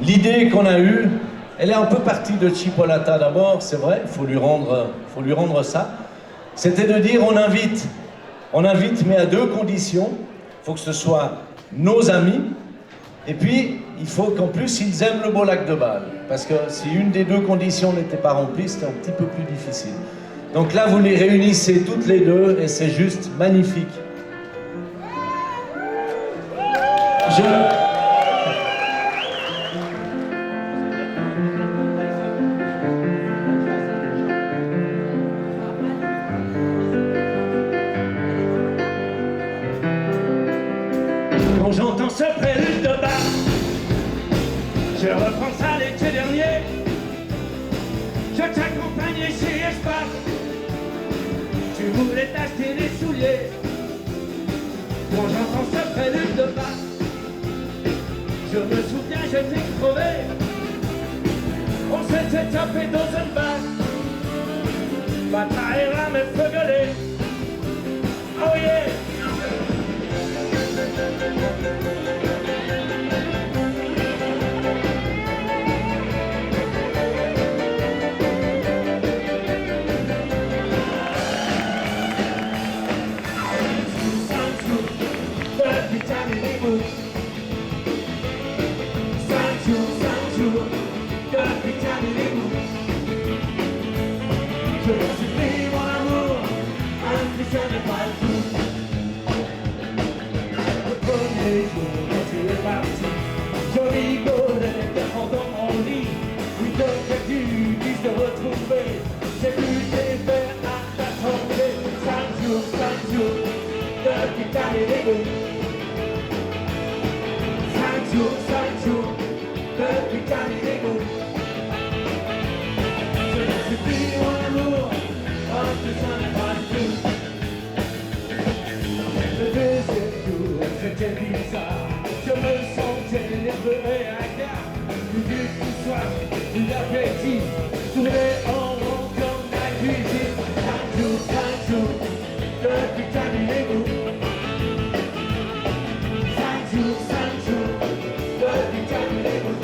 L'idée qu'on a eue, elle est un peu partie de Chipolata d'abord, c'est vrai, il faut lui rendre ça. C'était de dire on invite mais à deux conditions. Il faut que ce soit nos amis, et puis il faut qu'en plus ils aiment le beau lac de Bâle. Parce que si une des deux conditions n'était pas remplie, c'était un petit peu plus difficile. Donc là, vous les réunissez toutes les deux, et c'est juste magnifique. Quand j'entends ce prélude de Bach, je reprends ça l'été dernier. Je t'accompagnais chez Espar, tu voulais t'acheter des souliers. Quand j'entends ce prélude de Bach, je me souviens, j'étais crevé. On s'était tapé dans un bar, Bata et Ram et Feugelé. Oh yeah! Je me suis pris mon amour, un ce n'est pas le tout. Le premier jour quand tu es parti, je rigolais dans mon lit. Oui, que tu dises de retrouver, j'ai pu t'aimer à t'attendre. 5 jours, depuis ta déléguée. 5 jours, depuis ta déléguée. Je me suis pris mon amour, que ça n'est pas tout. Le deuxième jour, c'était bizarre. Je me sentais nerveux et hagard. Du tout soir, du l'appétit, tourné en rond comme la cuisine. 5 jours, depuis ta nuit l'égout. 5 jours, depuis ta nuit l'égout.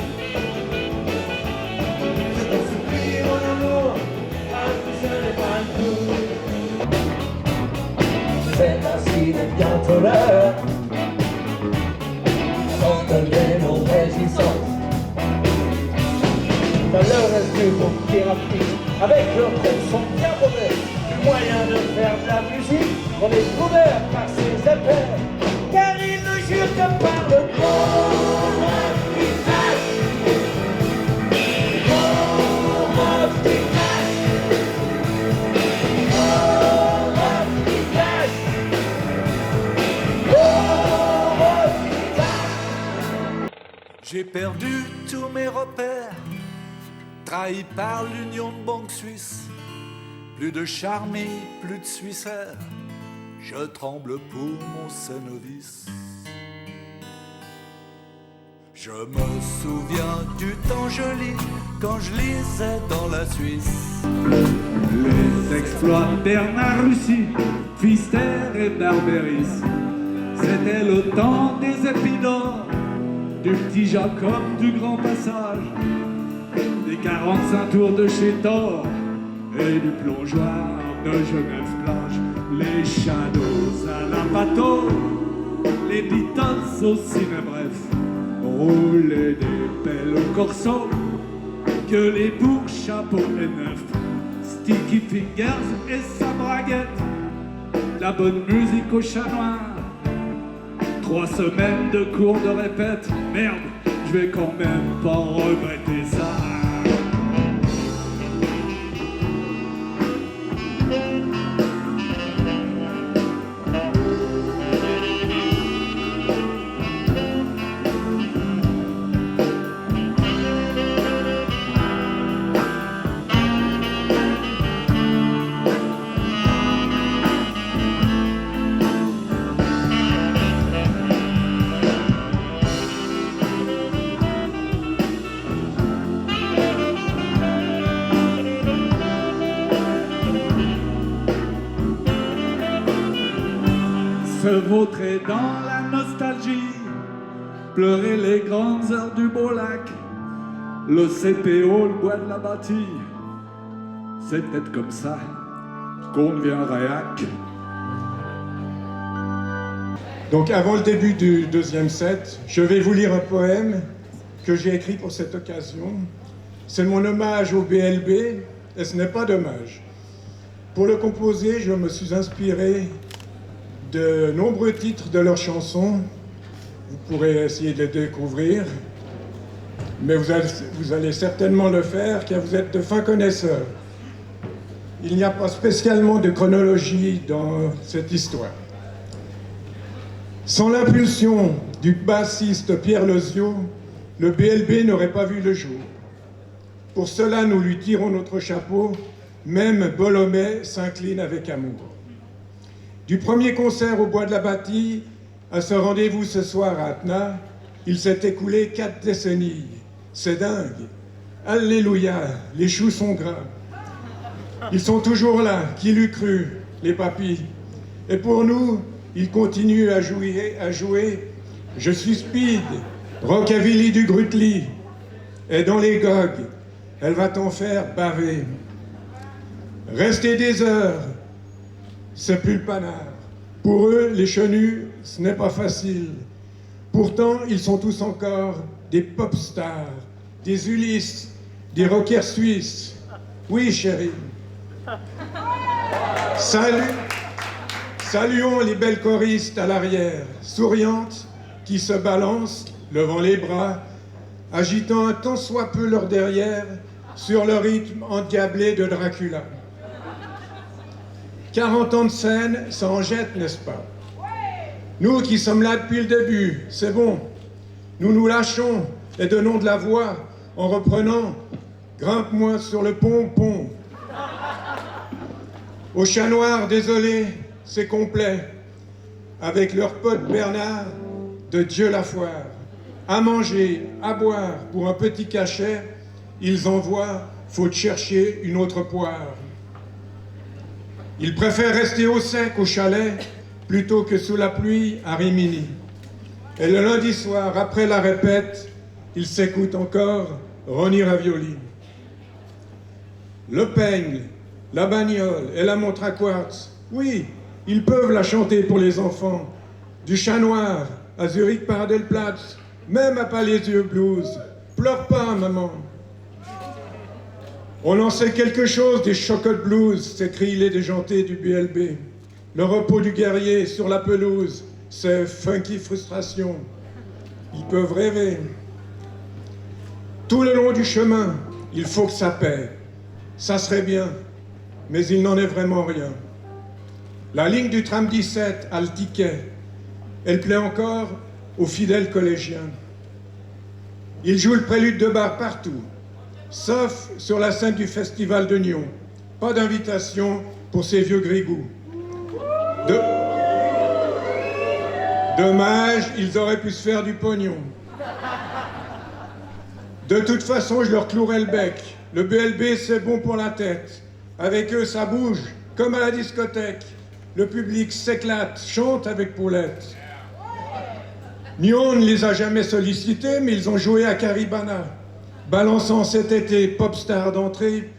Je me suis pris mon amour, que ce n'est pas tout. C'est ainsi de bientôt l'heure d'abandonner nos résistances. Malheureuse du groupe thérapie, avec leur son bien mauvais, du moyen de faire de la musique, on est couvert par ses affaires, car ils ne jurent que par le corps visage. J'ai perdu tous mes repères, trahi par l'Union de banque suisse. Plus de charmille, plus de Suissaire, je tremble pour mon Cénovis. Je me souviens du temps joli quand je lisais dans la Suisse les exploits de Bernard Russie, Pfister et Barberis. C'était le temps des épidores, du petit Jacob du Grand Passage, des 45 tours de chez Thor et du plongeoir de Genève-Plage. Les Shadows à la bateau, les Beatles au ciné, bref, rouler des pelles au corso, que les bourgs, chapeaux et neufs, Sticky Fingers et sa braguette, la bonne musique au chat noir. 3 semaines de cours de répète, merde, je vais quand même pas regretter ça. Se vautrer dans la nostalgie, pleurer les grandes heures du beau lac, le CPO, le bois de la bâtie. C'est peut-être comme ça qu'on devient réac. Donc avant le début du deuxième set, je vais vous lire un poème que j'ai écrit pour cette occasion. C'est mon hommage au BLB, et ce n'est pas dommage. Pour le composer, je me suis inspiré de nombreux titres de leurs chansons. Vous pourrez essayer de les découvrir, mais vous allez certainement le faire car vous êtes de fins connaisseurs. Il n'y a pas spécialement de chronologie dans cette histoire. Sans l'impulsion du bassiste Pierre Lezio, le BLB n'aurait pas vu le jour. Pour cela, nous lui tirons notre chapeau, même Bolomé s'incline avec amour. Du premier concert au Bois de la Bâtie à ce rendez-vous ce soir à Atna, il s'est écoulé 4 décennies. C'est dingue. Alléluia, les choux sont gras. Ils sont toujours là, qui l'eût cru, les papis. Et pour nous, ils continuent à jouer. Je suis Speed, Rockabilly du Grutli. Et dans les gogues, elle va t'en faire baver. Rester des heures, c'est plus le panard. Pour eux, les chenus, ce n'est pas facile. Pourtant, ils sont tous encore des pop stars, des Ulysses, des rockers suisses. Oui, chérie. Saluons les belles choristes à l'arrière, souriantes, qui se balancent, levant les bras, agitant un tant soit peu leur derrière sur le rythme endiablé de Dracula. 40 ans de scène, ça en jette, n'est-ce pas? Nous qui sommes là depuis le début, c'est bon. Nous nous lâchons et donnons de la voix en reprenant « Grimpe-moi sur le pompon ». Au Chat Noir, désolé, c'est complet. Avec leur pote Bernard de Dieu la foire. À manger, à boire, pour un petit cachet, ils envoient « Faut te chercher une autre poire ». Ils préfèrent rester au sec au chalet plutôt que sous la pluie à Rimini. Et le lundi soir, après la répète, ils s'écoutent encore Ronnie Ravioli. Le peigne, la bagnole et la montre à quartz, oui, ils peuvent la chanter pour les enfants. Du Chat Noir à Zurich Paradelplatz, même à Palaisieux Blues. Pleure pas, maman. On en sait quelque chose des Chocottes Blues, s'écrient les déjantés du BLB. Le repos du guerrier sur la pelouse, c'est funky frustration. Ils peuvent rêver. Tout le long du chemin, il faut que ça paie. Ça serait bien, mais il n'en est vraiment rien. La ligne du tram 17 a le ticket. Elle plaît encore aux fidèles collégiens. Ils jouent le prélude de bar partout, sauf sur la scène du Festival de Nyon. Pas d'invitation pour ces vieux grigous. Dommage, ils auraient pu se faire du pognon. De toute façon, je leur clouerai le bec. Le BLB, c'est bon pour la tête. Avec eux, ça bouge, comme à la discothèque. Le public s'éclate, chante avec Paulette. Nyon ne les a jamais sollicités, mais ils ont joué à Caribana, balançant cet été Popstar d'entrée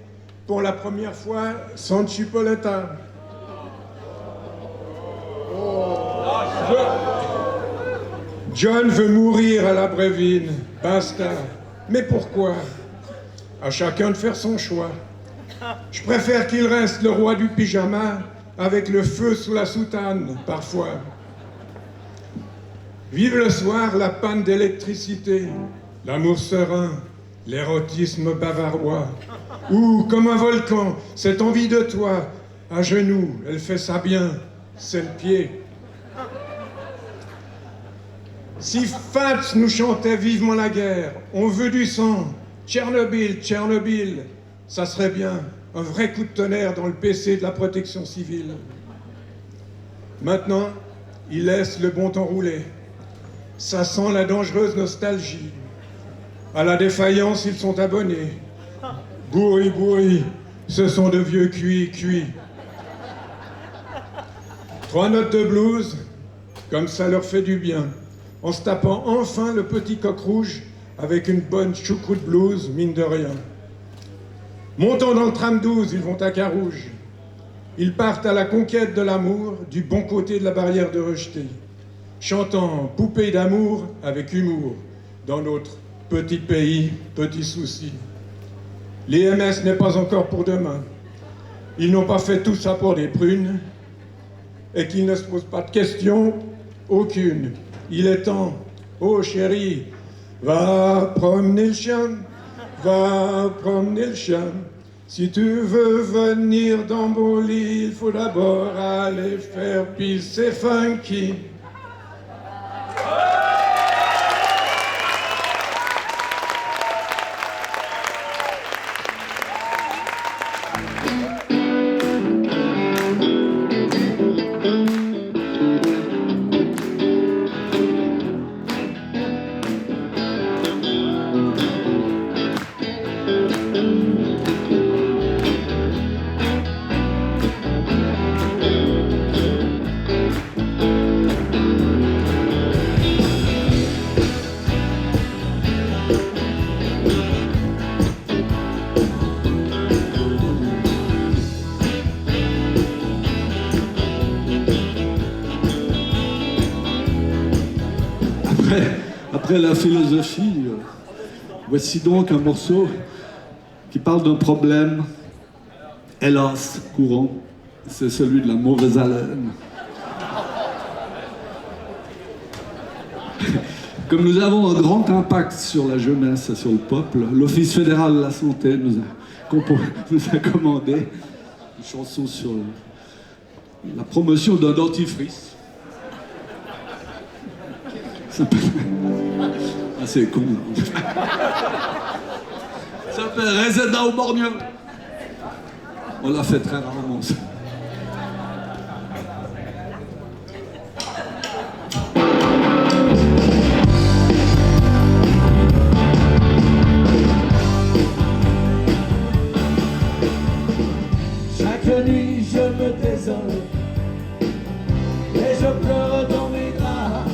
pour la première fois sans Chipoletta. John veut mourir à la Brévine, basta. Mais pourquoi? À chacun de faire son choix. Je préfère qu'il reste le roi du pyjama avec le feu sous la soutane, parfois. Vive le soir la panne d'électricité, l'amour serein, l'érotisme bavarois. Ou, comme un volcan, cette envie de toi, à genoux, elle fait ça bien, c'est le pied. Si Fats nous chantait vivement la guerre, on veut du sang, Tchernobyl, Tchernobyl, ça serait bien, un vrai coup de tonnerre dans le PC de la protection civile. Maintenant, ils laissent le bon temps rouler. Ça sent la dangereuse nostalgie. À la défaillance, ils sont abonnés. Bourri, bourri, ce sont de vieux cuits. 3 notes de blues, comme ça leur fait du bien. En se tapant enfin le petit coq rouge avec une bonne choucroute blues, mine de rien. Montant dans le tram 12, ils vont à Carouge. Ils partent à la conquête de l'amour du bon côté de la barrière de rejeté, chantant poupée d'amour avec humour dans notre petit pays, petit souci. L'EMS n'est pas encore pour demain. Ils n'ont pas fait tout ça pour des prunes et qu'ils ne se posent pas de questions, aucune. Il est temps, oh chérie, va promener le chien, va promener le chien. Si tu veux venir dans mon lit, il faut d'abord aller faire pisser funky. Après la philosophie, voici donc un morceau qui parle d'un problème, hélas, courant, c'est celui de la mauvaise haleine. Comme nous avons un grand impact sur la jeunesse et sur le peuple, l'Office fédéral de la santé nous a commandé une chanson sur la promotion d'un dentifrice. Ah, c'est con. Ça s'appelle Reseda au Borgneux. On l'a fait très rarement, ça. Chaque nuit je me désole et je pleure dans mes draps.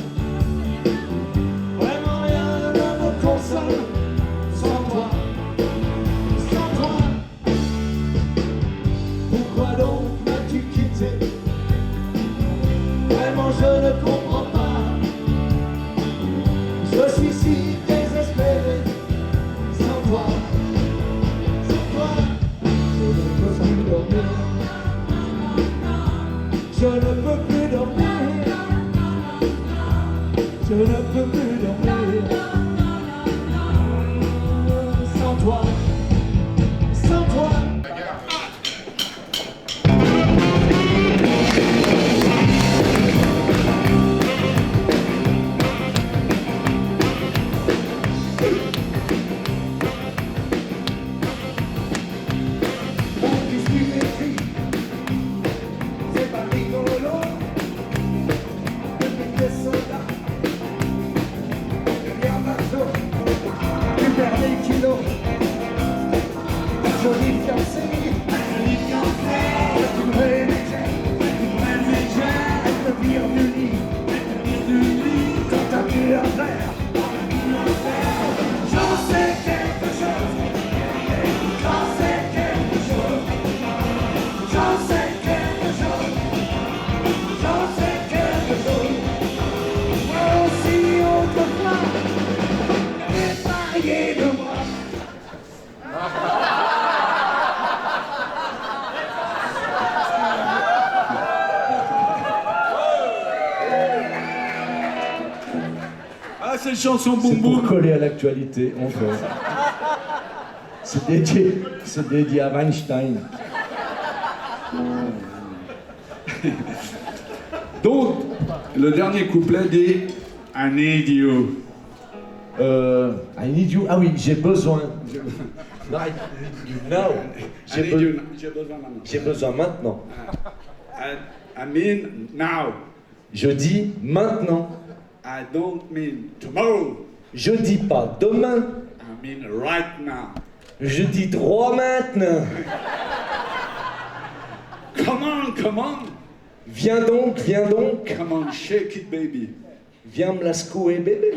Vraiment rien ne me console sans toi, sans toi. Pourquoi donc m'as-tu quitté? Vraiment je ne comprends pas. Je suis si désespéré sans toi, sans toi. Je ne peux plus dormir. Je ne peux plus dormir. Je ne peux plus dormir. Sans toi, sans toi. Ah, c'est une chanson boum C'est pour boum. coller à l'actualité, encore. C'est dédié à Weinstein. Donc, le dernier couplet dit I need you. I need you. Ah oui, j'ai besoin. No, I need you now. J'ai besoin maintenant. J'ai besoin maintenant. I mean now. Je dis maintenant. I don't mean tomorrow. Je dis pas demain. I mean right now. Je dis droit maintenant. Come on, come on. Viens donc, viens donc. Come on, shake it, baby. Viens me la secouer, bébé.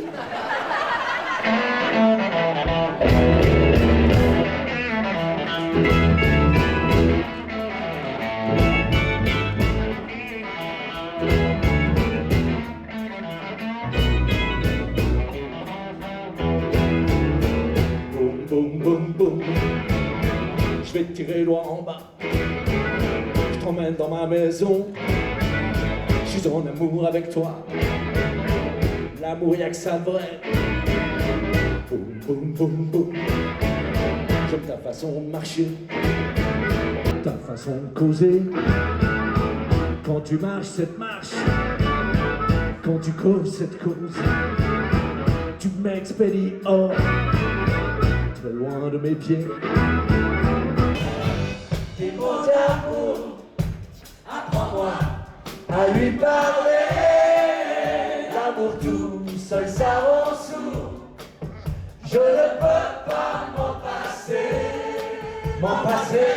les petits rélois en bas. Je t'emmène dans ma maison. Je suis en amour avec toi. L'amour, y'a que ça de vrai. Boum, boum, boum, boum. J'aime ta façon de marcher, ta façon de causer. Quand tu marches cette marche, quand tu causes cette cause, tu m'expédies hors, très loin de mes pieds. Tes mots d'amour, apprends-moi à lui parler. L'amour tout seul, ça rend sourd. Je ne peux pas m'en passer, m'en passer.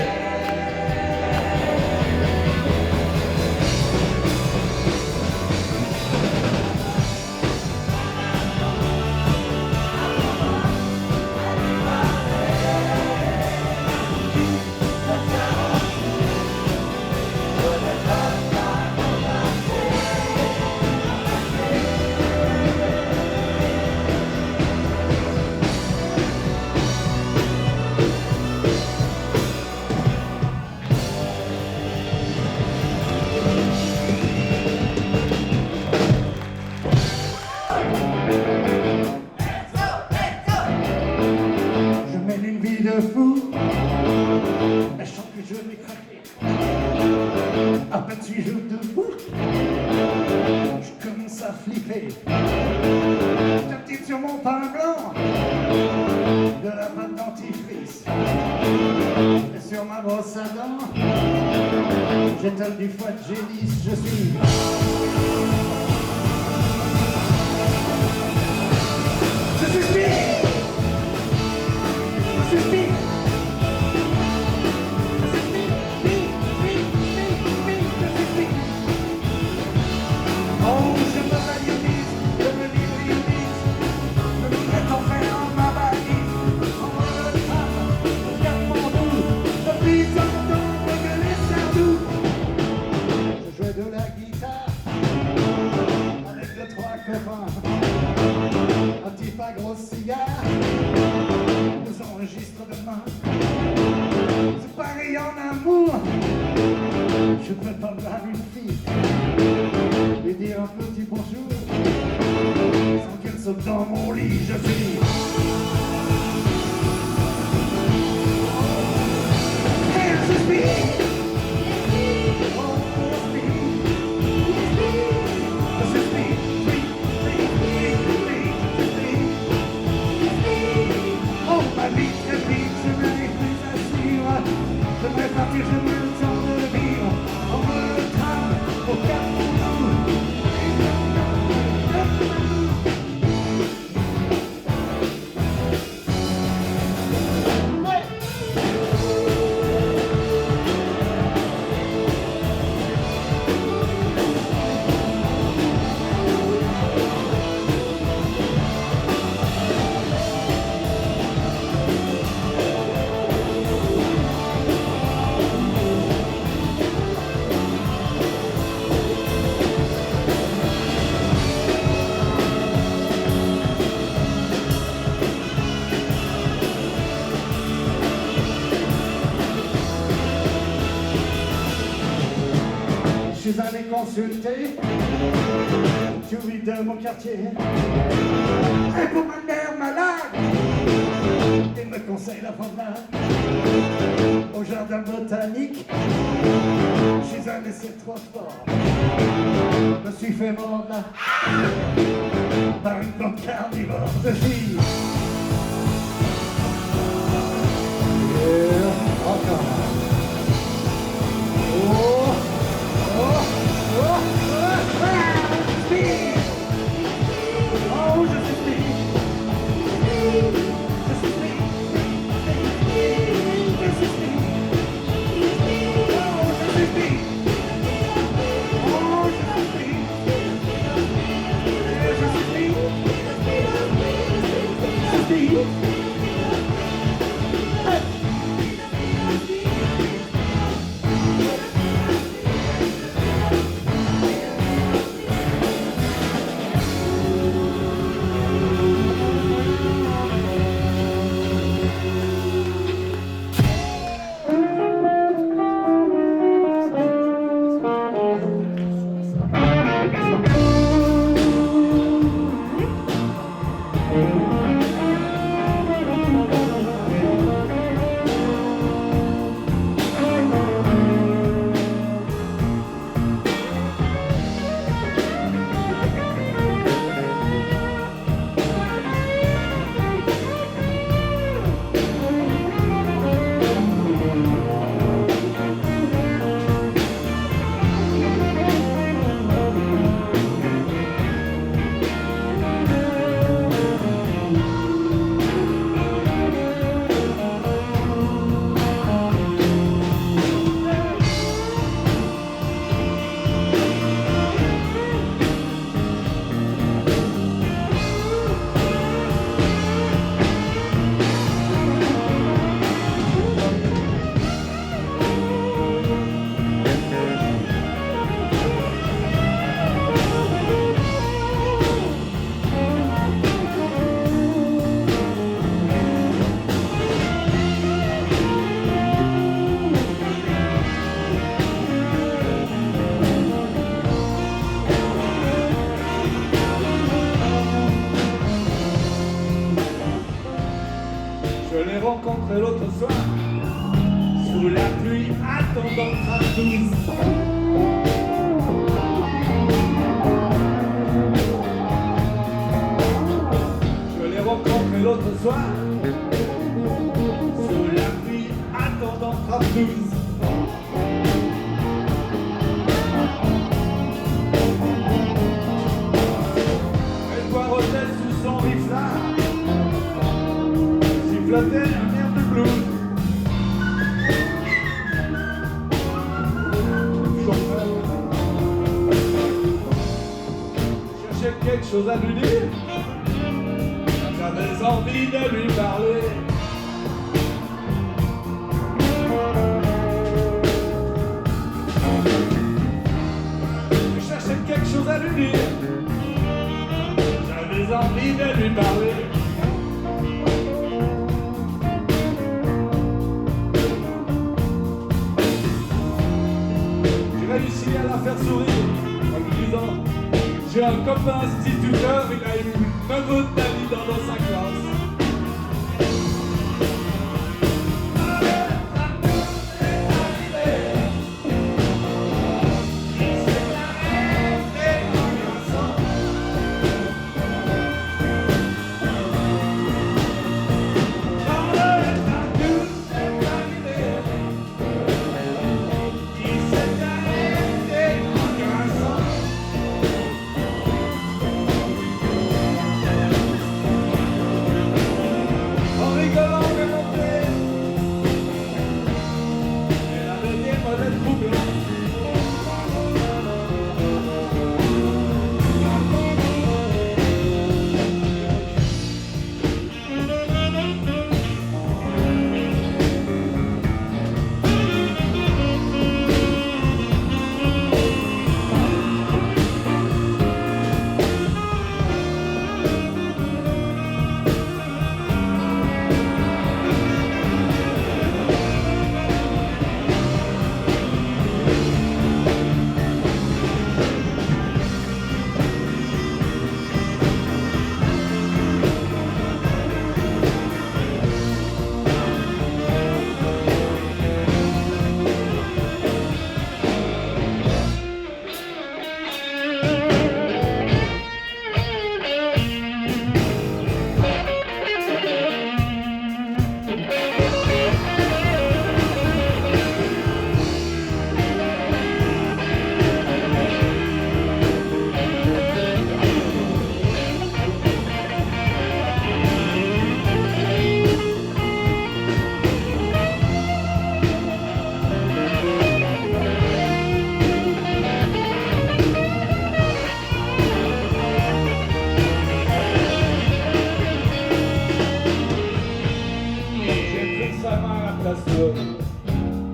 À peine suis-je debout, je commence à flipper. Je tape sur mon pain blanc, de la pâte dentifrice. Et sur ma brosse à dents, j'étale du foie de génisse. Je suis speed. Je suis speed. Un petit pas gros cigare, nous enregistre demain. C'est pareil en amour, je peux pas voir une fille lui dire un petit bonjour sans qu'elle saute dans mon lit. Je suis j'aimerais partir, j'aimerais le temps de vivre. On me le trame au carrefour. Je suis allé consulter tout vite de mon quartier. Et pour ma mère malade, il me conseille la promenade au jardin botanique. Je suis allé, c'est trop fort. Je me suis fait mordre là par une plante carnivore. Je suis encore. Je l'ai rencontré l'autre soir, sous la pluie, attendant le train 12. Je l'ai rencontré l'autre soir, sous la pluie, attendant le train 12. Elle poireautait sous son riflard, flottait un air de blues. Cherchais quelque chose à lui dire, j'avais envie de lui parler. Je cherchais quelque chose à lui dire, j'avais envie de lui parler. Réussi à la faire sourire en lui disant: j'ai un copain instituteur, il a eu 9 autres d'amis dans sa classe.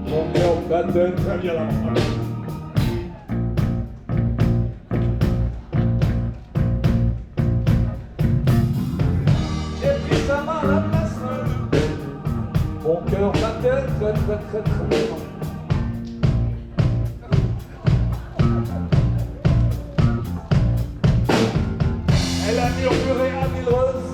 Mon cœur battait très violemment. J'ai pris sa main à la place. Mon cœur battait très violemment. Elle a murmuré à mille roses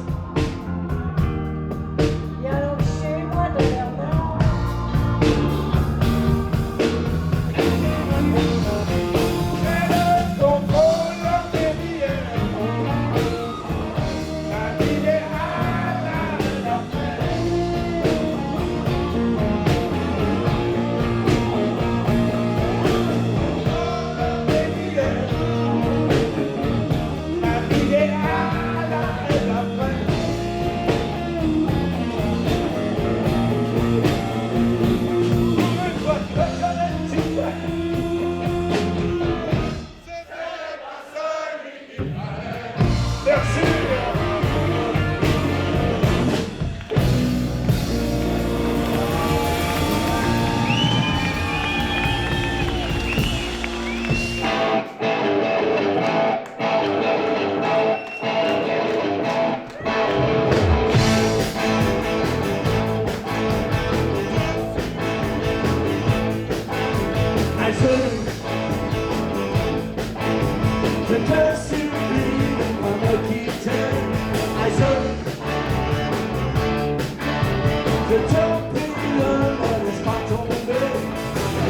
Je t'en prie, ne me laisse pas tomber.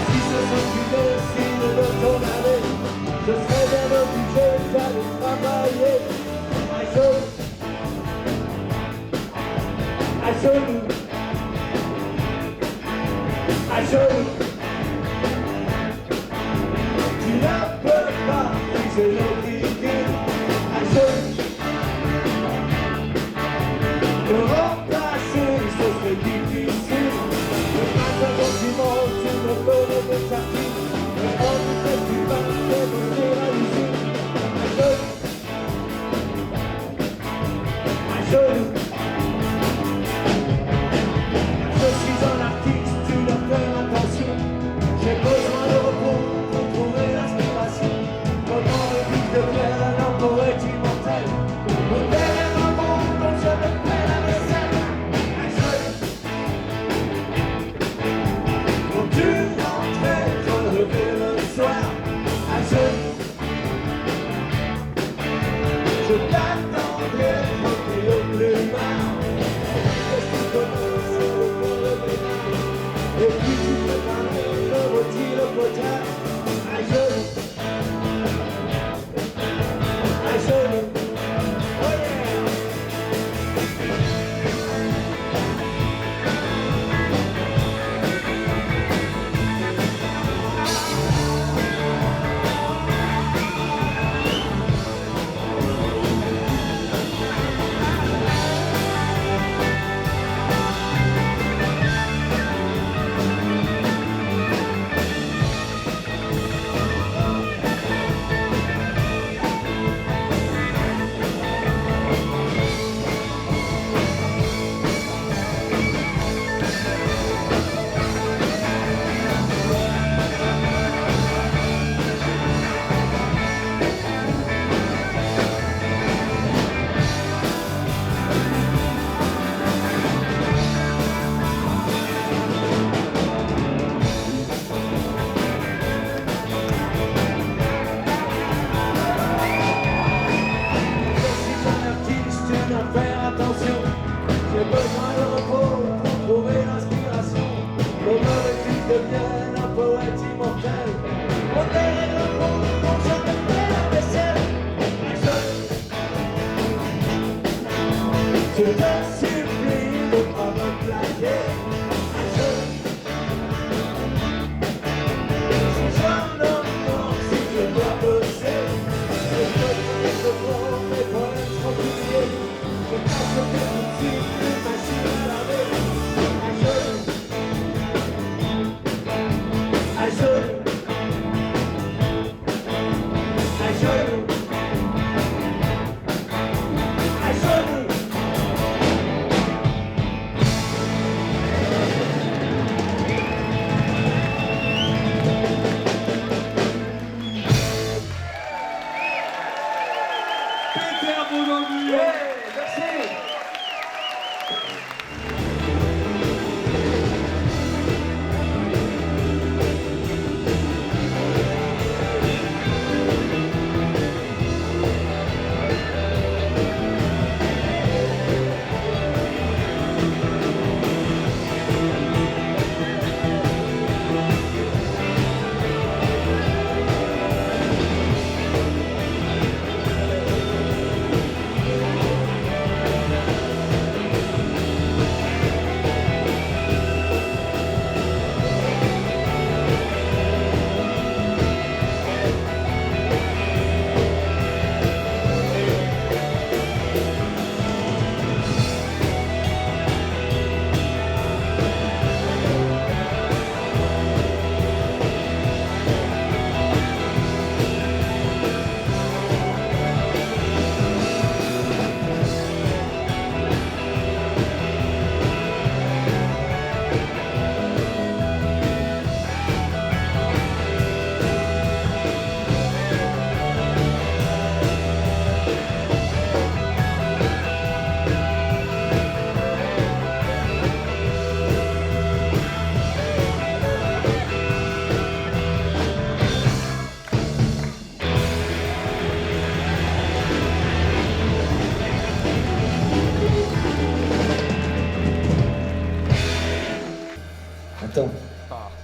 Si ce sont plus décides de t'en aller, je serai bien obligé d'aller travailler. À genoux, à genoux. Tu ne peux pas briser le ridicule. À genoux. De remplacer, ce serait difficile. Le matin quand tu montes, tu me connais de sortir. Mais en tout cas, tu vas me donner la musique. À genoux. Je suis un artiste, tu dois faire attention. J'ai besoin de repos pour trouver l'inspiration. Comment le vide devient un poète immortel. Mon dernier moment quand je me fais la vaisselle. À genoux. Quand tu rentrais, te lever le soir. À genoux. Je t'attendrai, je t'ai au plumard. Qu'est-ce que tu commences au fond de mes mains. Et puis tu peux parler, le rôti, le potard. À genoux. À genoux. Oh yeah. J'ai besoin de repos pour trouver l'inspiration. Comment veux-tu que devienne un poète immortel? Mon dernier repos quand je me fais la vaisselle. Je te supplie de ne pas me plaquer. Si j'en entends, si je dois bosser, je peux te prendre mes poètes tranquilles. Je passe au tout de suite, une machine à laver. À genoux. À genoux. À genoux. À genoux.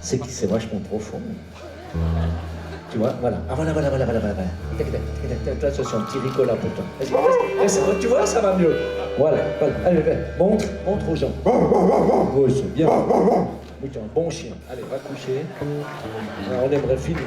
c'est vachement profond. Tu vois, voilà. Ah voilà. Toi, ça c'est un petit ricola pour toi. Vas-y, tu vois, ça va mieux. Voilà. Allez, montre aux gens. Oui, c'est bien. Oui, tu es un bon chien. Allez, va coucher. On aimerait finir.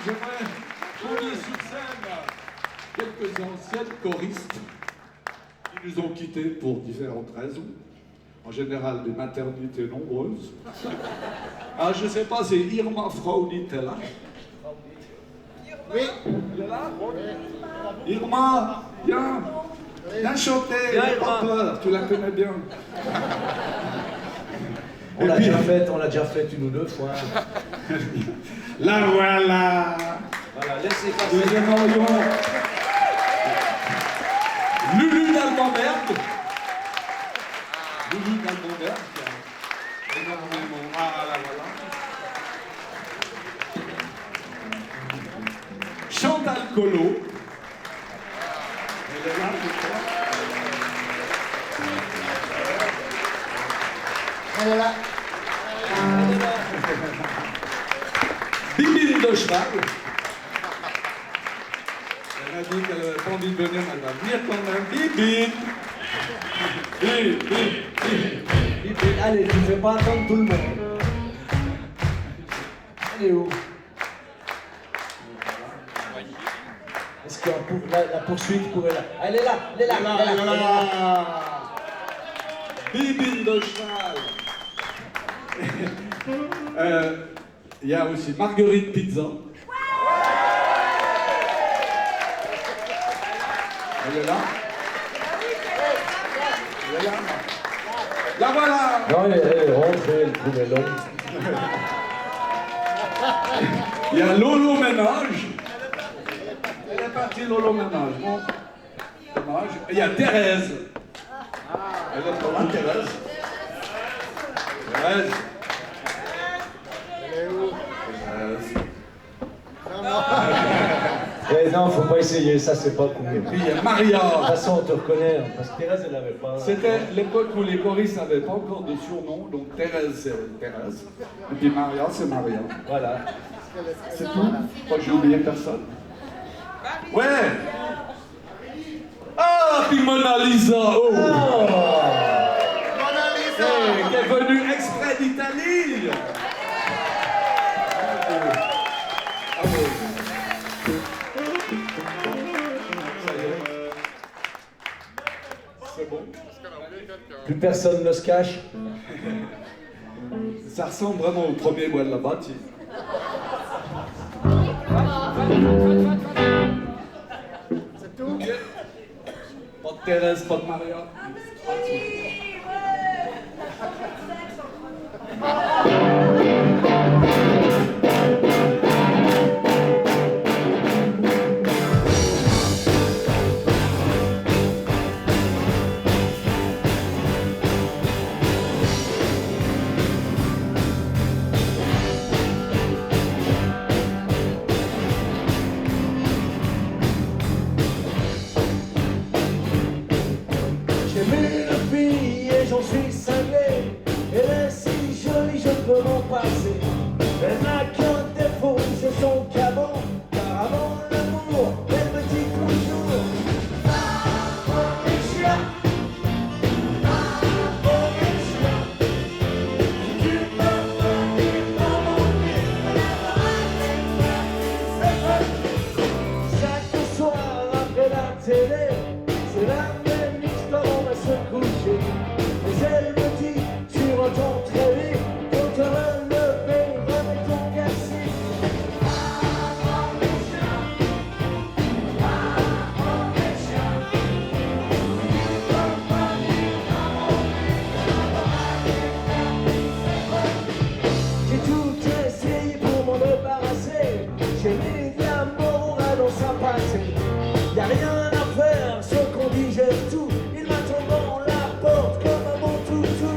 J'aimerais convier sur scène quelques anciennes choristes qui nous ont quittés pour différentes raisons. En général, des maternités nombreuses. Ah, je sais pas, c'est Irma Fraunit est là. Oui. Elle est là? Irma, viens chanter, pas peur, tu la connais bien. On l'a déjà fait une ou deux fois. La voilà. Voilà, laissez passer. Deuxième orion. Lulu d'Albambert. Lulu d'Albambert qui a énormément. Ah là voilà. Chantal Colo. Elle est là, je crois. Elle est là. Bibine de cheval. Elle a dit qu'elle n'avait pas envie de venir, mais elle va venir quand même. Bibine. Bibine, allez, tu ne fais pas attendre tout le monde. Elle est où? Est-ce qu'il y a la poursuite pour elle? Elle est là, elle est là, elle est là. Bibine de cheval. Il y a aussi Marguerite Pizza. Elle est là. Elle est là. La voilà. Non, elle est rentrée, elle trouvait l'homme. Il y a Lolo Ménage. Elle est partie, Lolo Ménage. Bon, dommage. Et il y a Thérèse. Elle est pas là, Thérèse. Thérèse. Elle est où? Thérèse. Eh non, faut pas essayer, ça c'est pas cool. Et puis il y a Maria. De toute façon, on te reconnaît, hein, parce que Thérèse, elle n'avait pas. C'était l'époque où les choristes n'avaient pas encore de surnom, donc Thérèse, c'est Thérèse. Et puis Maria, c'est Maria. Voilà. C'est tout. Je crois que j'ai oublié personne. Ouais. Ah, puis Mona Lisa. Oh. Mona Lisa! Hey, qui est venue exprès d'Italie. Ah oui. Ça y est. C'est bon. Plus personne ne se cache. Ça ressemble vraiment au premier bois de la bâtie. C'est tout? Pas de Thérèse, pas de Maria. J'ai vu une fille et j'en suis cinglé. Elle est si jolie, je peux m'en passer. Elle n'a qu'un défaut, c'est son cabot. Car avant l'amour, elle me dit toujours: va au méchant, va au méchant. Si tu peux venir dans mon lit, chaque soir après la télé, c'est la même histoire, on va se coucher. Mais elle me dit, tu entends très vite, faut te relever, remets ton casier. J'ai tout essayé pour m'en débarrasser. J'ai mis de la morale dans sa passé. Y'a rien à faire, ce qu'on dit j'aime tout. Il m'attend dans la porte comme un bon toutou.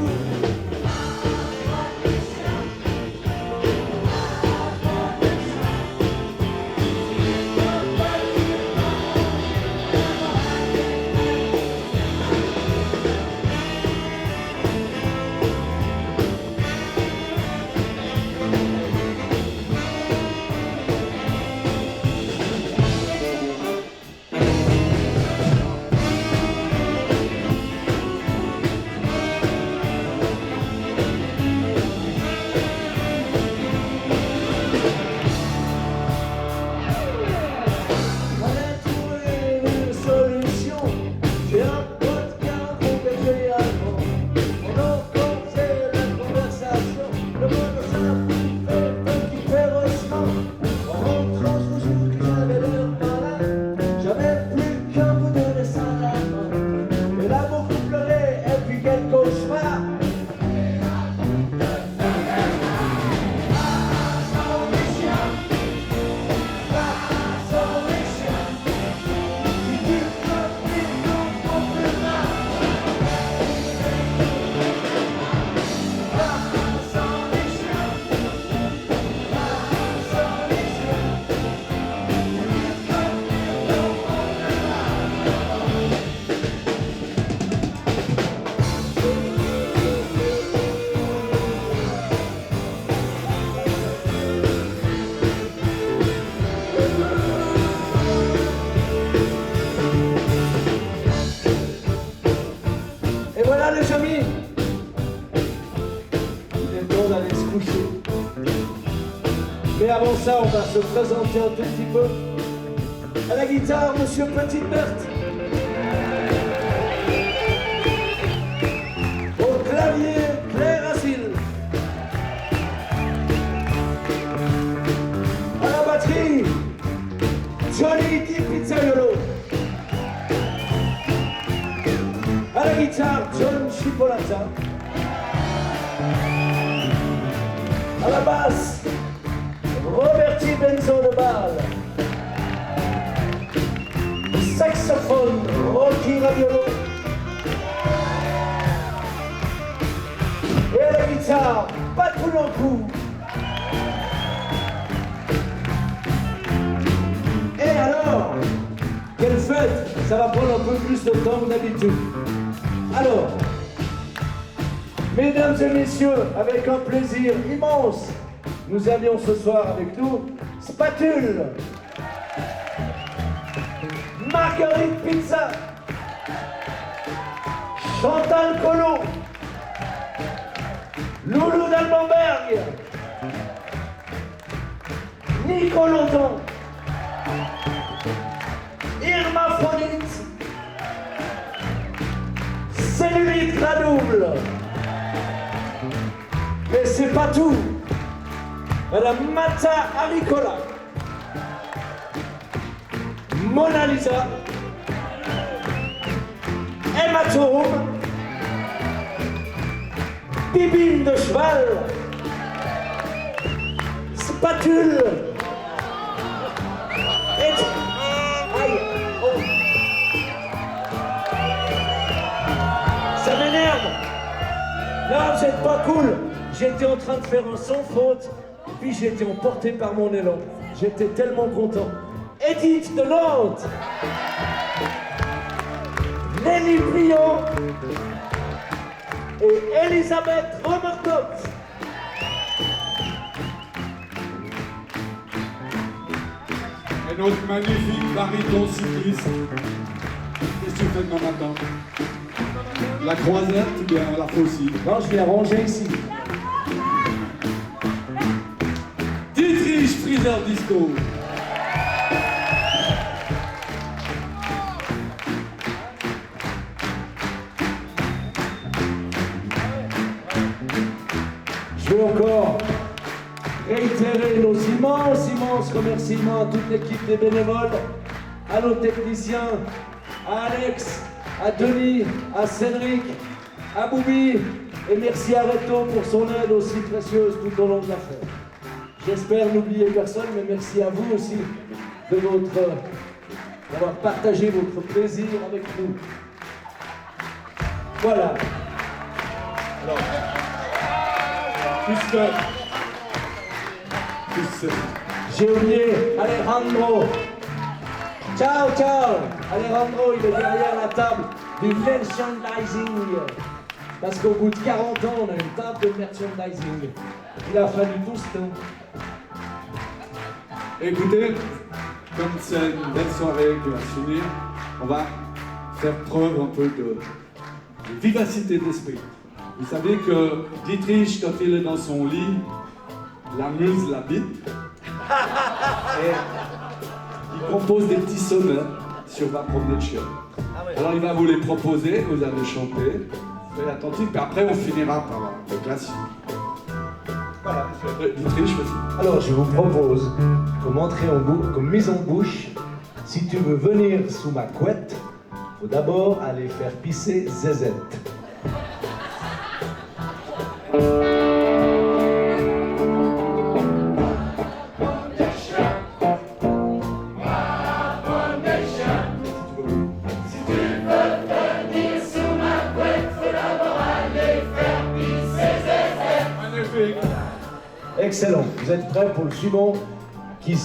Mais avant ça, on va se présenter un tout petit peu. À la guitare, Monsieur Petite-Berthe. Au clavier, Claire Asile. À la batterie, Johnny Di Pizzaiolo. guitare. À la basse, Roberti Benzo de Bâle. Saxophone, Rocky Raviolo. Et à la guitare, Patoulankou. Et alors, quelle fête! Ça va prendre un peu plus de temps que d'habitude. Alors, mesdames et messieurs, avec un plaisir immense, nous avions ce soir avec nous Spatule, Marguerite Pizza, Chantal Collot, Loulou d'Albamberg, Nico London, Irma Phonite, Cellulite Gradouble. Mais c'est pas tout. Madame Mata Aricola, Mona Lisa, Hématome, Bibine de cheval, Spatule, et... Aïe, oh. Ça m'énerve. Non, vous êtes pas cool. J'étais en train de faire un sans faute, puis j'ai été emporté par mon élan. J'étais tellement content. Edith de Nantes, Nelly Pliant et Elisabeth Romerkopf. Et notre magnifique baryton cycliste. Qu'est-ce que tu fais demain matin? La croisette ou bien la faucille? Non, je viens ranger ici. Dietrich Freezer Disco. Je veux encore réitérer nos immenses remerciements à toute l'équipe des bénévoles, à nos techniciens, à Alex, à Denis, à Cédric, à Boubi, et merci à Reto pour son aide aussi précieuse tout au long de l'affaire. J'espère n'oublier personne, mais merci à vous aussi d'avoir partagé votre plaisir avec nous. Voilà. Alors, J'ai oublié Alejandro. Ciao, ciao. Alejandro, il est derrière la table du merchandising. Parce qu'au bout de 40 ans, on a une table de merchandising. Il a fallu tout ce temps. Écoutez, comme c'est une belle soirée qui va se finir, on va faire preuve un peu de vivacité d'esprit. Vous savez que Dietrich, quand il est dans son lit, la muse l'habite et il compose des petits sonnets sur Va promener le chien. Alors il va vous les proposer, vous allez chanter, soyez attentifs, puis après on finira par le classique. Voilà, Dietrich, vas-y. Alors je vous propose, comme mise en bouche, si tu veux venir sous ma couette, faut d'abord aller faire pisser Zézette. Excellent. Vous êtes prêts pour le suivant qui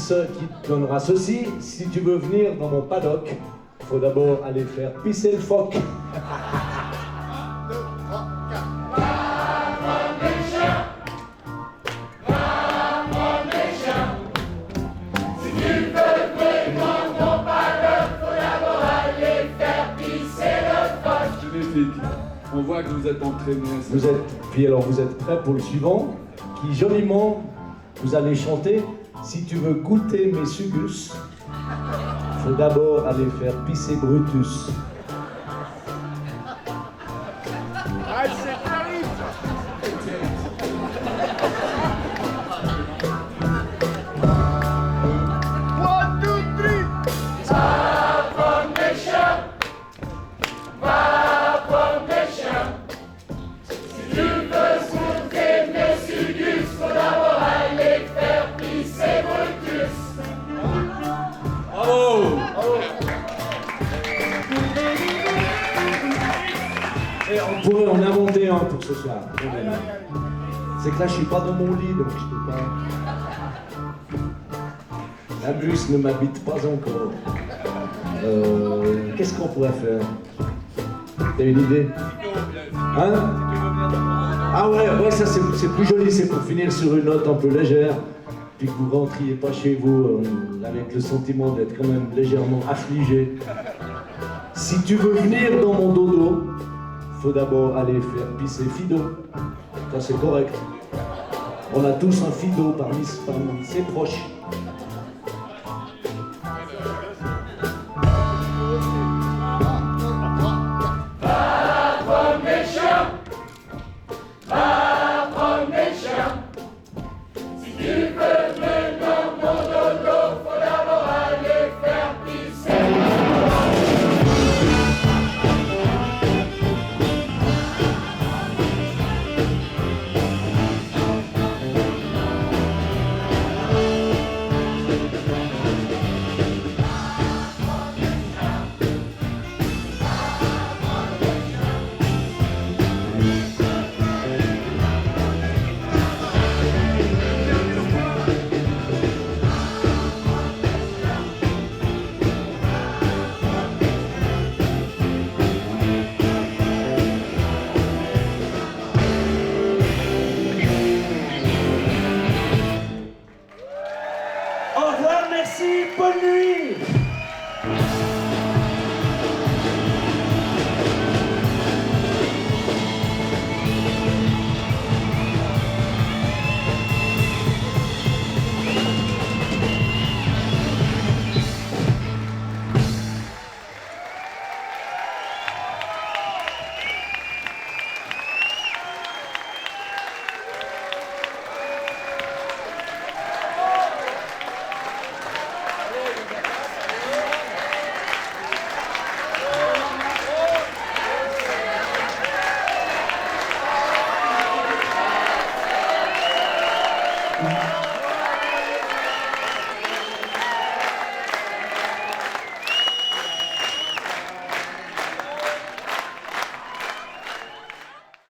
donnera ceci. Si tu veux venir dans mon paddock, il faut d'abord aller faire pisser le phoque. Magnifique. On voit que vous êtes entraînés. Puis alors vous êtes prêts pour le suivant qui joliment vous allez chanter. Si tu veux goûter mes sugus, faut d'abord aller faire pisser Brutus. Ah, c'est terrible! One, two, three! Va from nation! on a monté un pour ce soir. C'est que là, je suis pas dans mon lit, donc je peux pas. La bus ne m'habite pas encore. Qu'est-ce qu'on pourrait faire? T'as une idée? Hein? Ah ouais, ça c'est plus joli, c'est pour finir sur une note un peu légère, puis que vous rentriez pas chez vous avec le sentiment d'être quand même légèrement affligé. Si tu veux venir dans mon dodo, faut d'abord aller faire pisser Fido. Ça c'est correct. On a tous un Fido parmi ses proches. Au revoir, merci, bonne nuit.